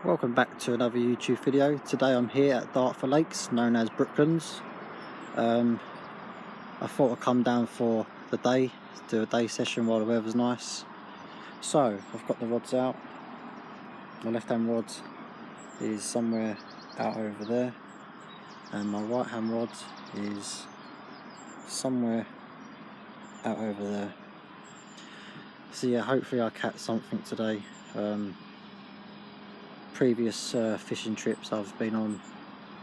Welcome back to another YouTube video. Today I'm here at Dartford Lakes, known as Brooklands. I thought I'd come down for the day, do a day session while the weather's nice. So I've got the rods out. My left hand rod is somewhere out over there, and my right hand rod is somewhere out over there. So yeah, hopefully I'll catch something today. Previous fishing trips I've been on,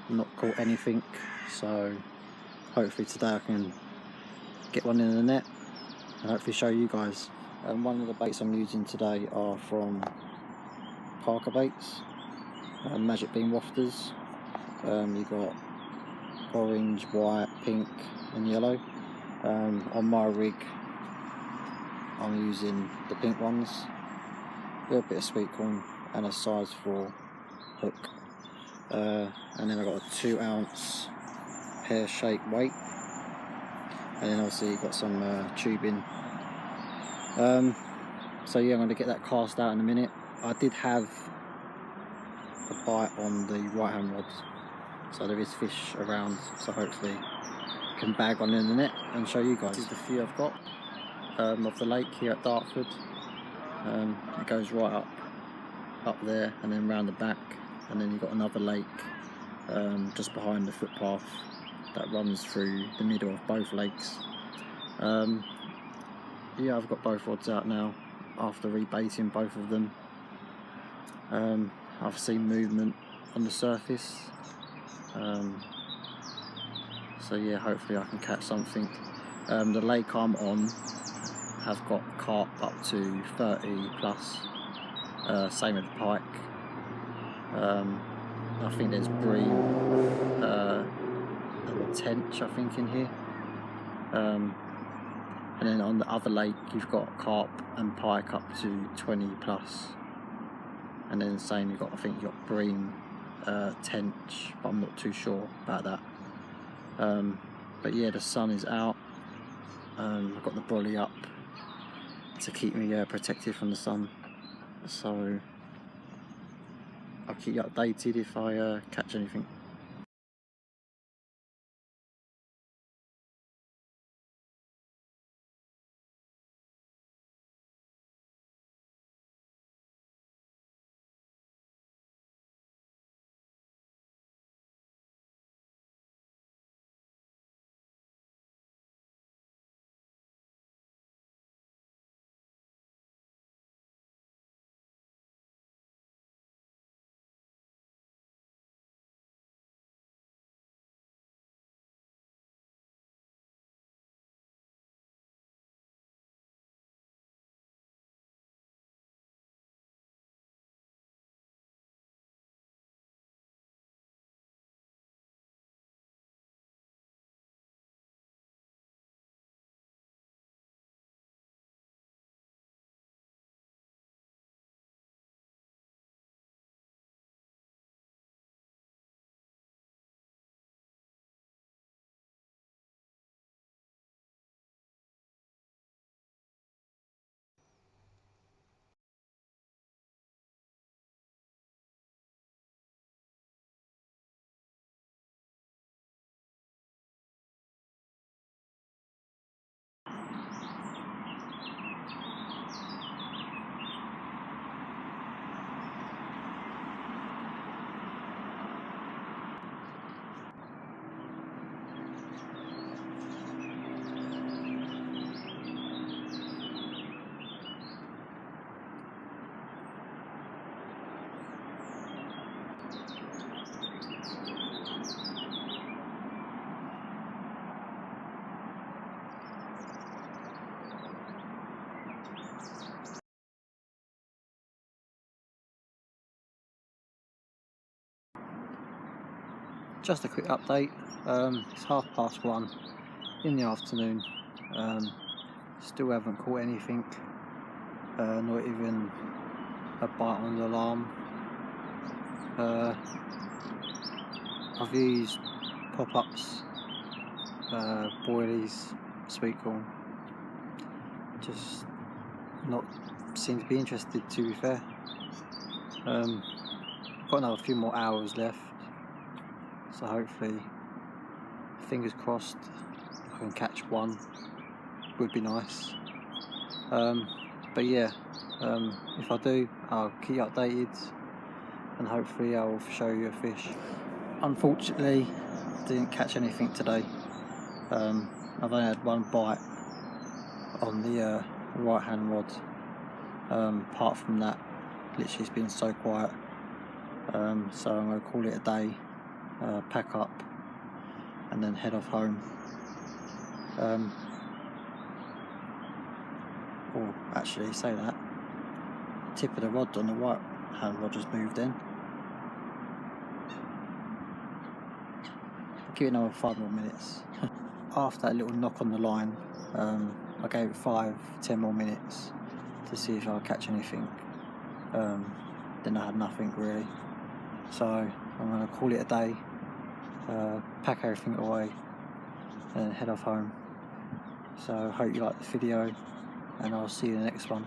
not caught anything, so hopefully today I can get one in the net and hopefully show you guys. And one of the baits I'm using today are from Parker baits, magic beam wafters. You've got orange, white, pink and yellow. On my rig I'm using the pink ones, a little bit of sweet corn and a size 4 hook, and then I've got a 2 ounce pear shaped weight, and then obviously you've got some tubing. So yeah, I'm going to get that cast out in a minute. I did have a bite on the right hand rods, so there is fish around, so hopefully I can bag one in the net and show you guys. This is the view I've got of the lake here at Dartford. It goes right up there and then round the back, and then you've got another lake just behind the footpath that runs through the middle of both lakes. Yeah, I've got both rods out now after rebaiting both of them. I've seen movement on the surface, so yeah, hopefully I can catch something. The lake I'm on has got carp up to 30 plus. Same with the pike. I think there's bream and tench, I think, in here. And then on the other lake you've got carp and pike up to 20 plus. And then same, you've got, I think you've got bream, tench, but I'm not too sure about that. But yeah, the sun is out. I've got the brolly up to keep me protected from the sun. So I'll keep you updated if I catch anything. Just a quick update. It's 1:30 in the afternoon. Still haven't caught anything, not even a bite on the alarm. I've used pop-ups, boilies, sweet corn. Just not seem to be interested, to be fair. got another few more hours left, so hopefully, fingers crossed, I can catch one. Would be nice. But yeah, if I do, I'll keep you updated, and hopefully I'll show you a fish. Unfortunately, didn't catch anything today. I've only had one bite on the right hand rod. Apart from that, literally it's been so quiet. So I'm going to call it a day, pack up and then head off home. Or actually, say that, tip of the rod on the right hand rod just moved in. I'll give it another 5 more minutes. After that little knock on the line, I gave it 5-10 more minutes to see if I'll catch anything. Then I had nothing really, so I'm going to call it a day, pack everything away and then head off home. So I hope you liked the video, and I'll see you in the next one.